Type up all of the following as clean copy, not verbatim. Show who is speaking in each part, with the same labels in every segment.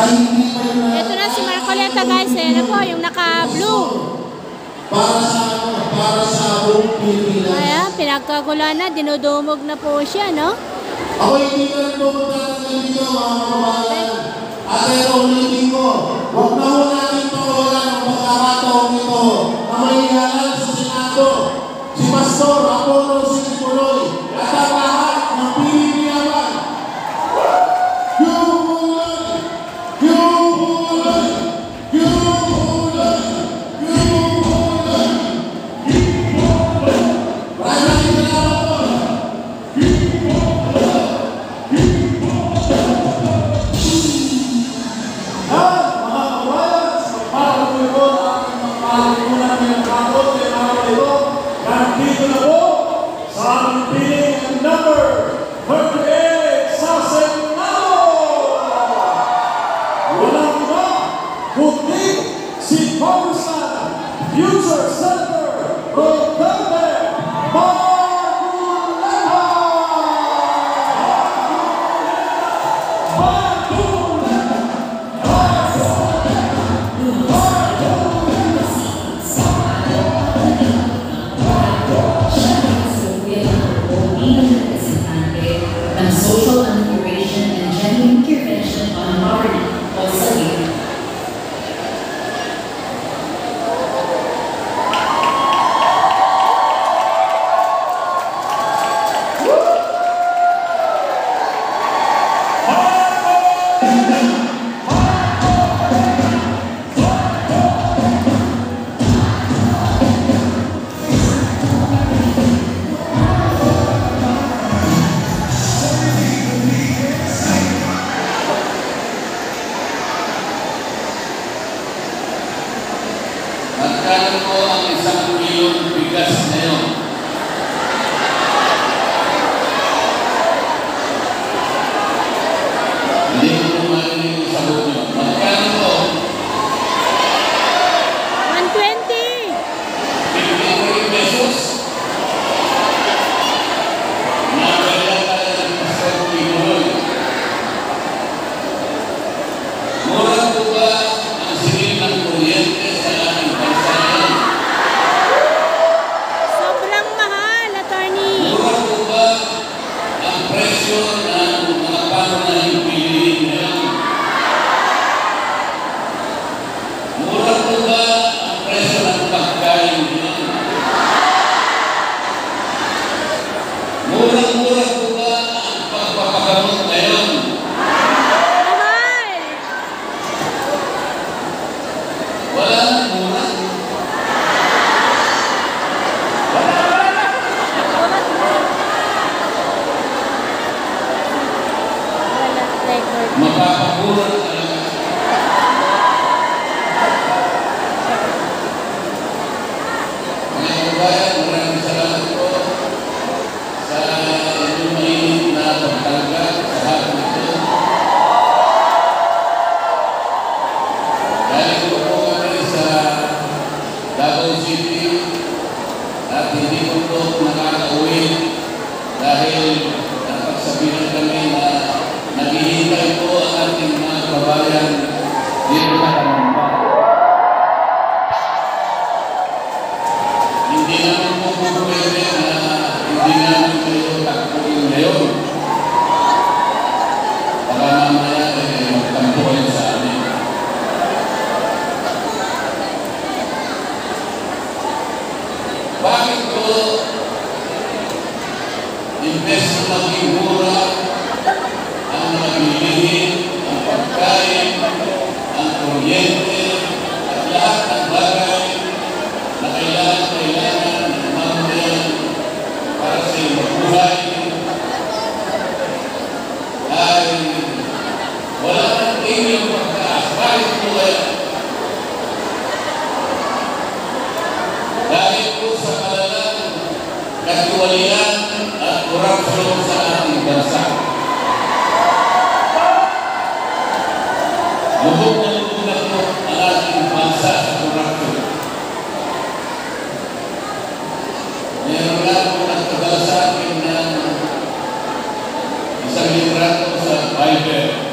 Speaker 1: Ito na si Marcoleta guys, ano po, yung naka-blue. Ayan, pinagkagulan na, dinudumog na po siya, no?
Speaker 2: Ako hindi ka rin pumunta dito, mga kababayan. At ito, ulitin ko, huwag na ho natin pawalan ang pagkakataong ito na mahihalan sa Senado si Pastor Apollo Sinipuloy at ang lahat ng Pilipiyawan. Yung Pulay! Yung Pulay! Yung Pulay! Yung Pulay! Maraming salamat po!
Speaker 3: Nandito na po sa aming piling number 38 sa Senado. Walang iba kundi si Congressman, future Senator Rodante Marcoleta.
Speaker 4: Social integration and gender intervention on poverty o SAGIP.
Speaker 5: Magkano po ang 1 milyon bigas ngayon? Hindi ko po marinig yung sagot nyo. Magkano po?
Speaker 1: 120!
Speaker 5: 53 pesos? Nakailan tayo ng Pastor Sinipuloy. Mura po ba ang silid ng kuryente sa ating bansa ngayon?
Speaker 1: Sobrang mahal, attorney.
Speaker 5: Mura po ba ang presyo ng mga pangunahing bilihin ngayon? Mura po ba ang presyo ng pagkain ngayon? Murang-mura po ba ang pagpapagamot ngayon?
Speaker 1: Mahal!
Speaker 5: Wala nang mura.
Speaker 1: Wala, record.
Speaker 5: Mapapamura talaga. Mga kabayan, maraming salamat po sa inyong mainit na pagtalaga sa hapon ito. Galing po po kami sa Davao City at hindi po po nakaka-uwi dahil napagsabihan kami na naghihintay po ang ating mga kabayan dito sa Kanamba. Hindi naman po po pwede na hindi namin kayo takpuin ngayon. Baka mamaya magtampo kayo sa amin. Bakit po imbes na maging mura ang mga bilihin, ang pagkain, ang kuryente, at lahat ng bagay na kailangan ng mamamayan para sa iyong buhay, ay wala nang inyong pagtaas. Bakit po kaya? Dahil po sa kalalang katiwalian at korupsyon sa ating bansa. Lubog na po ang ating bansa sa korupsyon. Meron lang po nagtagal sa akin ng isang litrato sa Bible.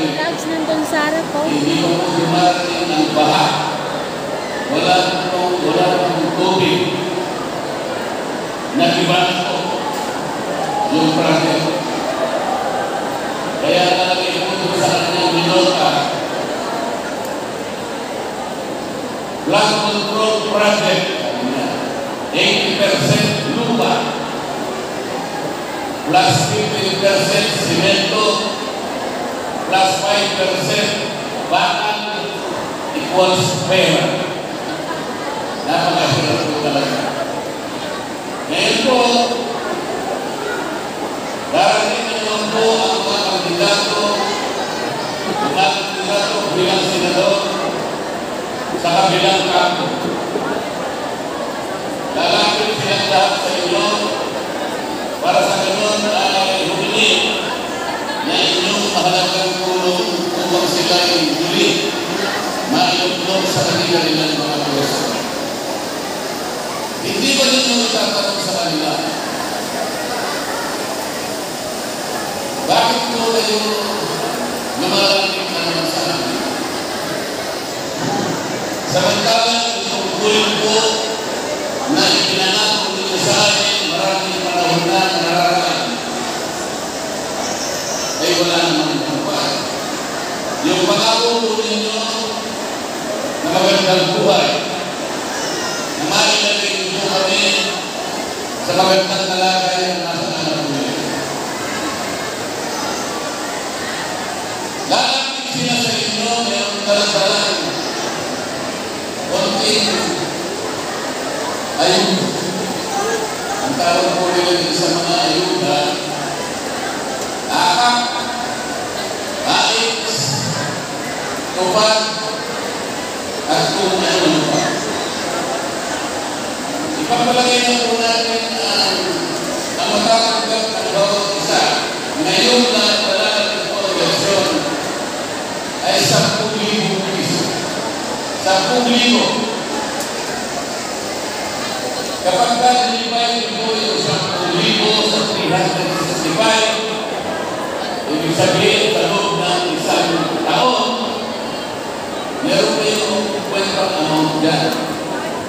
Speaker 1: Vlogs nandun sa harap ko.
Speaker 5: hindi pa po dumarating ang baha. Wala pong tubig. Nag-iba na po yung project. Kaya nalagay po ito sa kanyang minota. Flood control project. 80% lupa. Plus 15% simento. Plus 5% bakal equals pera. Napakahirap po talaga. Ngayon po, darating naman po ang mga kandidato bilang senador sa kabilang kampo. Lalapit silang lahat sa inyo para sa ganun ay humingi na inyong mahalagang tulong upang sila ay muli maiutlog sa kanilang mga puso. Hindi ba ninyo itatanong sa kanila? Bakit po kayo lumalapit na naman sa amin? Samantalang itungkulin po na ipinangako ninyo sa amin maraming panahon na nararaan ay wala naman naman. Yung pangako po ninyo na magandang buhay na mailagay ninyo kami sa magandang kalagayan na nasa anak mo. Lalapit sila sa inyo, mayroong dalang-dalang konting ayun. Ang tawag po nila sa mga ayuda, akak, ais, tupad, at kung ano pa. Ipapalagay na po natin ang matatanggap ng bawat isa. Ngayon na palalagay po ang eleksyon ay 10,000 piso. 10,000. Kapag ka-divide mo yung 10,000 sa 365, ibig sabihin sa loob ng isang taon, meron kayong kwentang amount dyan.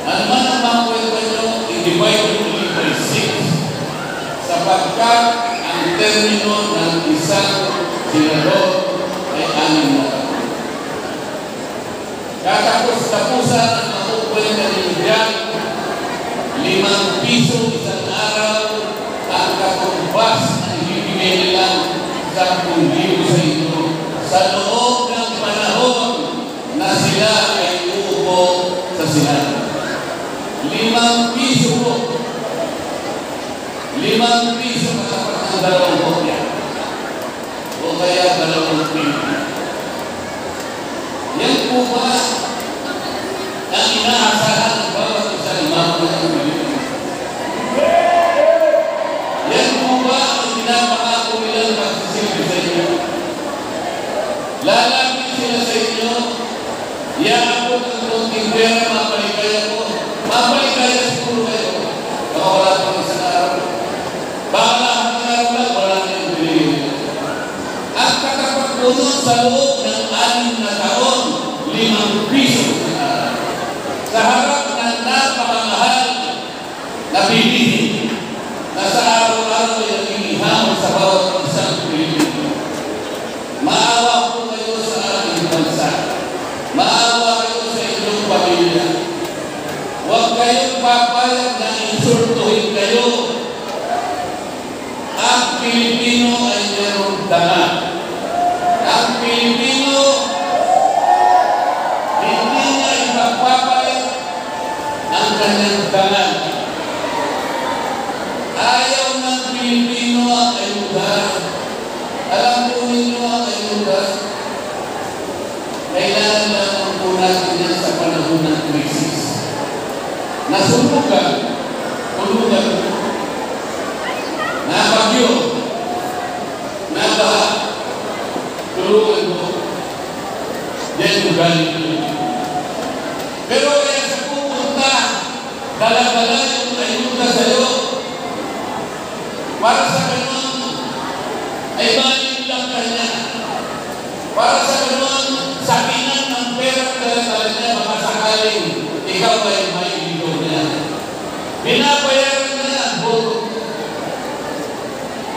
Speaker 5: Ano man ang mga kwenta nyo, i-divide nyo by 6 sapagkat ang termino ng isang senador ay 6 na taon. Katapos-tapusan ang makukwenta ninyo dyan, 5 piso isang araw ang katumbas na ibibigay nilang 10,000 sa inyo sa loob ng panahon na sila ay uupo sa Senado. 5 piso po. 5 piso katapat ng 2 kopya. O kaya 2 piso. Yan po ba ang inaasahan ng bawat isang mamamayan ng Pilipinas? Yan po ba ang pinapakako nilang pagsisilbi sa inyo? Lalapit sila sa inyo, iakapot ang konting pera, mapalikaya po. Mapalikaya siguro kayo. Baka wala pang isang araw. Baka lahat ng araw lang, wala na yung bilhin. At katapat po nun sa loob ng 6 na taon, 5 piso sa araw. Sa harap ng napakamahal na bilihin na sa araw-araw ay naghihihamon sa bawat isang Pilipino. Maawa po kayo sa ating bansa. Maawa kayo sa inyong pamilya. Huwag kayong papayag na insultuhin kayo. Ang Pilipino ay mayroong dama. Ang Pilipino hindi niya ipagpapayag ang kanyang dama. Ayaw ng Pilipino ang ayuda. Alam po ninyo ang ayuda. Kailangan lang po natin yan sa panahon ng krisis. Nasunugan, tulugan, nabagyo, nabaha, tulugan mo. Yan yung galing Pilipino. Pero kaya sa pupunta, dala-dala yung ayuda sa'yo. Para sa ganun, ay maling lang kanya. Para sa ganun, sabinan ng pera at dala-dala niya, baka sakaling ikaw ay may iligaw niya. Binabayaran niya ang boto.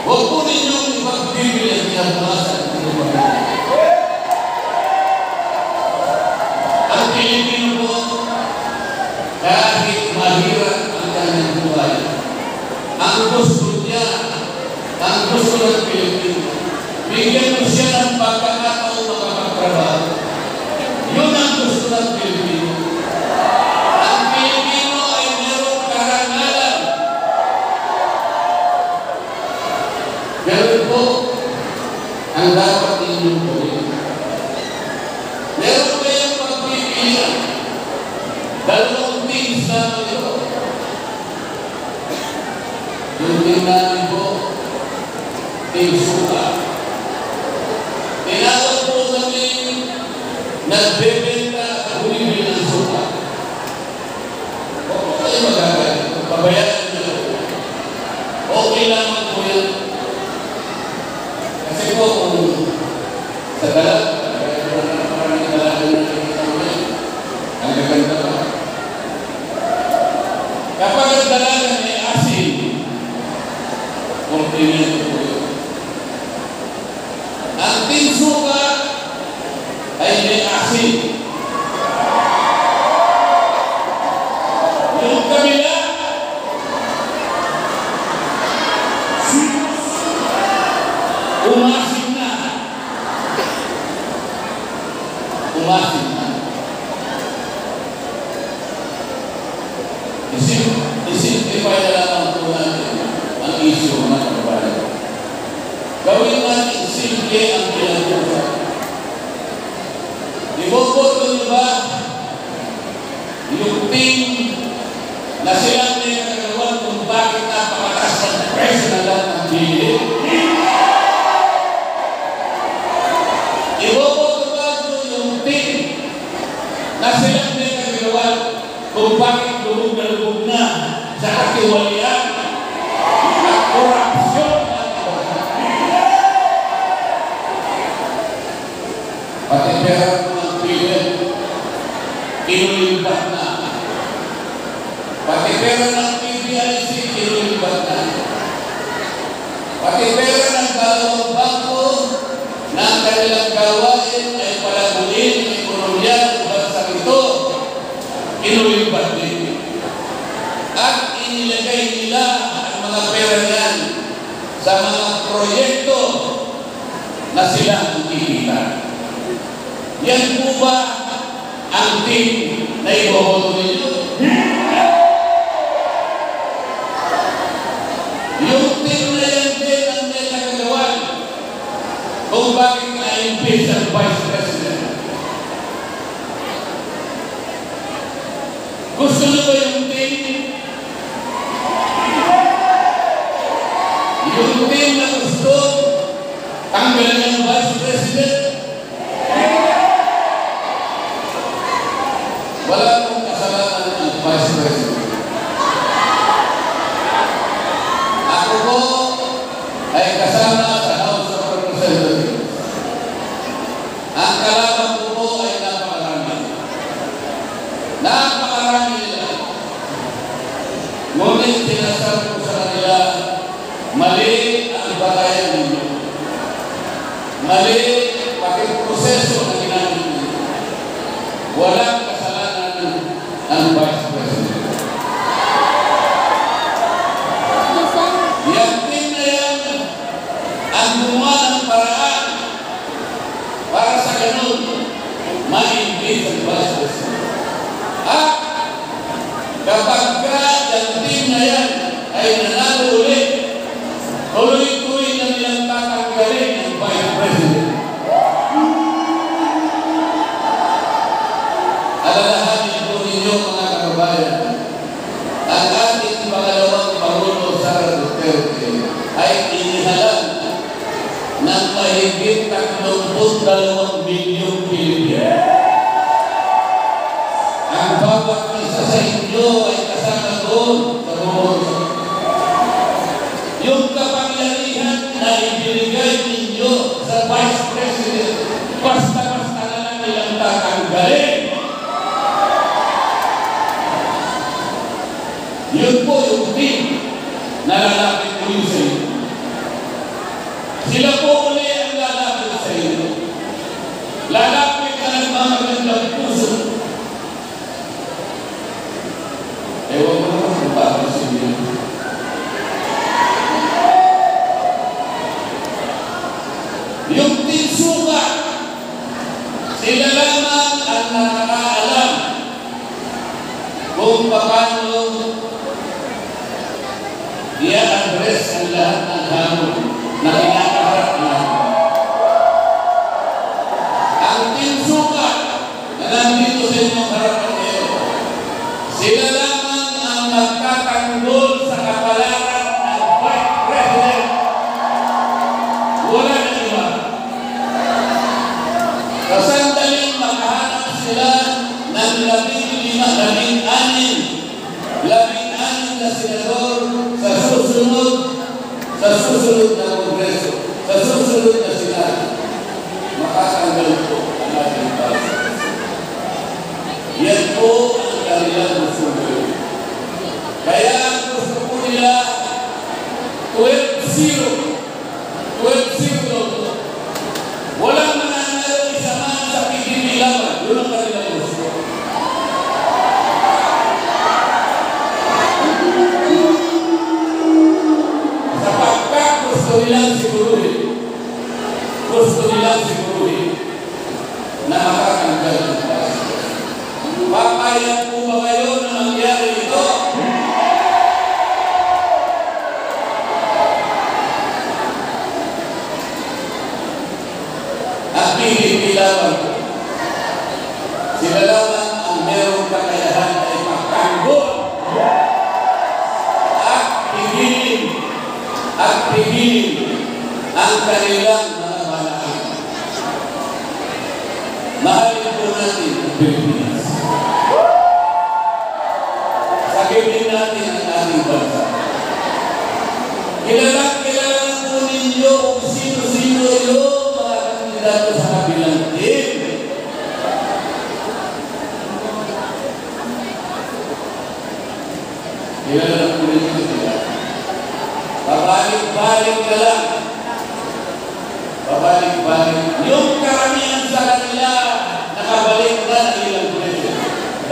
Speaker 5: Huwag po ninyong ipagbibili ang pinabukasan. Ang Pilipino po, kahit mahirap ang kanyang buhay, ang gusto niya, ang gusto ng Pilipino, bigyan mo siya ng pagkakataon makapagtrabaho. Yun ang gusto ng Pilipino. Ang Pilipino ay mayroong karangalan. Ganun po ang dapat ninyong gawin. Meron kayong pagpipilian. Dalawang things na ito. Yung tingnan po, suka. Tinawag po kami nagbebenta at bumibili ng suka. Huwag kayo magagalit. Pabayaan nyo. Okay lang po yan. Kasi po kung sa dalag, maraming dalaga na nakikita mo yan. Ang gaganda pa. Kapag ang dalaga may asin, compliment po yun. Ang tinsuka ay may asin. Yung kabila, umasin na. Umasin na. Isimplify na lamang po natin ang issue ng kabayan. Gawin natin simple ang pinag-usap. Iboboto niyo ba yung team na silang may nagagawan kung bakit napakataas ng presyo na lahat ng bili? Iboboto ba yung team na silang may nagagawan kung bakit lubog na lubog na sa katiwalian at korupsyon? Pati pera ng pilit, inulimbat na. Pati pera ng PBIC, inulimbat na. Pati pera ng dalawang bangko na ang kanilang gawain ay palaguin ang ekonomiya ng bansang ito, inulimbat din. At inilagay nila ang mga pera niyan sa mga proyekto na sila ang kikita. Yan po ba ang team na iboboto ninyo? Yung team na yan din ang may nagagawan kung bakit na-impeach ang Vice President. Gusto nyo ba yung team? Yung team na gusto tanggalin ang Vice President? Wala pong kasalanan ang Vice President. Ako po ay kasama sa House of Representatives. Ang kalaban ko po ay napakarami. Napakarami nila. Ngunit sinasabi ko sa kanila, mali ang batayan ninyo. Mali pati proseso na ginamit ninyo. Walang ang Vice President. Yang team na yan ang gumawa ng paraan para sa ganun ma-impeach ang Vice President. At kapag yung team na yan ay nanalo ulit, tuloy-tuloy na nilang tatanggalin ang Vice President. Alalahanin po ninyo mga kababayan, ang ating pangalawang Pangulo Sara Duterte ay inihalan ng mahigit 32 milyong Pilipino. Ang bawat isa sa inyo ay kasama doon sa bumoto. Yung kapangyarihan na ibinigay ninyo sa Vice President, Sila po uli ang lalapit sa inyo. Lalapit na nagmamagandang puso. Ewan mo naman kung paano sila. Yung tinsuka, sila lamang ang nakakaalam kung paano i-address ang lahat ng hamon na kinakaharap natin. Ang tinsuka na nandito sa inyong harapan ngayon, sila lamang ang magtatanggol sa kapalaran ng Vice President. Wala na iba. Sa sandaling makahanap sila ng 15, 16 na senador sa susunod na Kongreso, sa susunod na Senado, makatanggal po ang ating bansa. Yan po ang kanilang gusto gawin. Kaya ang gusto po nila 12-0. Walang mananalo isa man sa PDP laban. Yun ang kanilang gusto. Sapagkat gusto nilang siguruhin na makakanggal ng bansa. Papayag po ba kayo na mangyari ito? At PDP lamang, sila lamang ang merong kakayahan ay magtanggol at pigilin ang kanilang mga banaan. Mahalin po natin ang Pilipinas. Sagipin natin ang ating bansa. Kilala po ninyo kung sino-sino yung mga kandidato sa kabilang team. Kilala po ninyo sila. Pabalik-balik ka lang. Pabalik-balik. Yung karamihan sa kanila, nakabalik na ng ilang beses.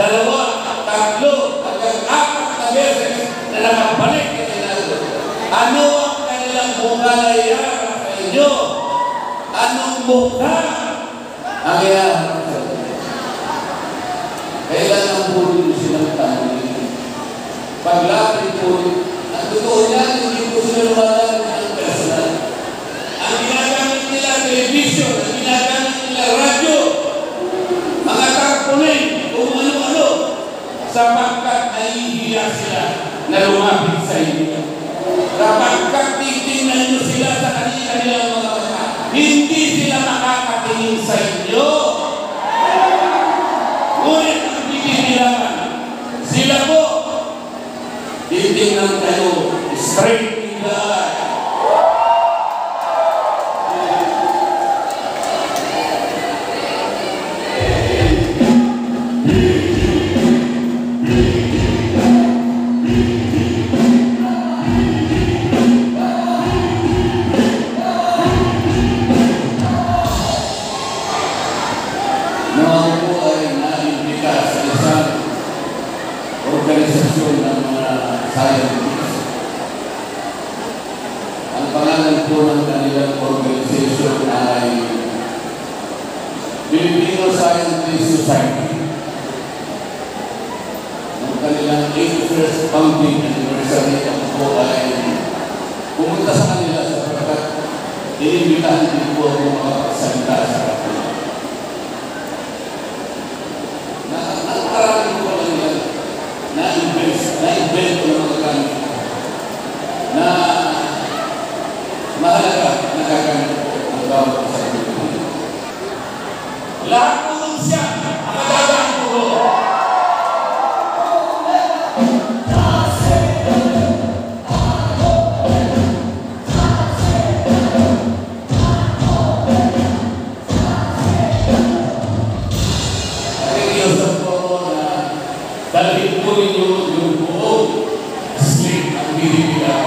Speaker 5: 2, 3, hanggang 4 na beses na nakabalik ka Senado. Ano ang kanilang bukalayara sa inyo? Anong buka ang iyaharap sa inyo? Kailan ang puro nyo silang tanongin? Paglapit po, ang totoo yan, hindi po sila lumalang ng personal. Ang ginagamit nila television, ang ginagamit nila radyo, mga tarpaulin, kung ano-ano, sapagkat nahihiya sila na lumapit sa inyo. Sapagkat titingnan nyo sila sa kanilang mga mata, hindi sila makakatingin sa inyo. Ngunit ang titinilaman, sila po, titingnan kayo straight in the eye. Noon po ay naimbita sa isang organisasyon ng mga scientists. Ang pangalan po ng kanilang organisasyon ay Filipino Scientist Society. Ang kanilang 81st founding anniversary po ay pumunta sa kanila sapagkat inimbitahan din po ang mga salita sa kanila. Nakarami ko lang yan na-invent ko ng mga gamit na mahalaga na gagamit ang bawat sa Pilipinas. Lahat po nung siya ang magagamit ko. Dalhin po ninyo yung buong slate ang binibigyan.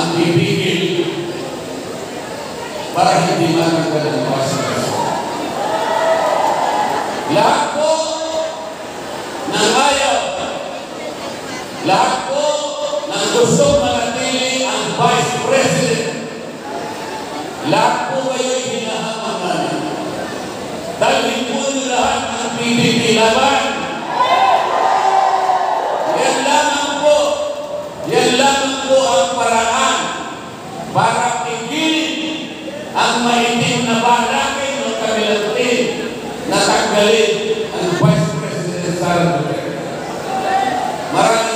Speaker 5: ang pipigil para hindi matanggal ang Vice-President. Lahat po ng ayaw, lahat po ng gusto manatili ang Vice President, lahat po kayo'y hinahamang namin. Dahil po nyo lahat ang PDP laban. Yan lamang po ang paraan para pigilin ang maitim na balakid ng kabilang team na tanggalin ang Vice President Sara Duterte. Maraming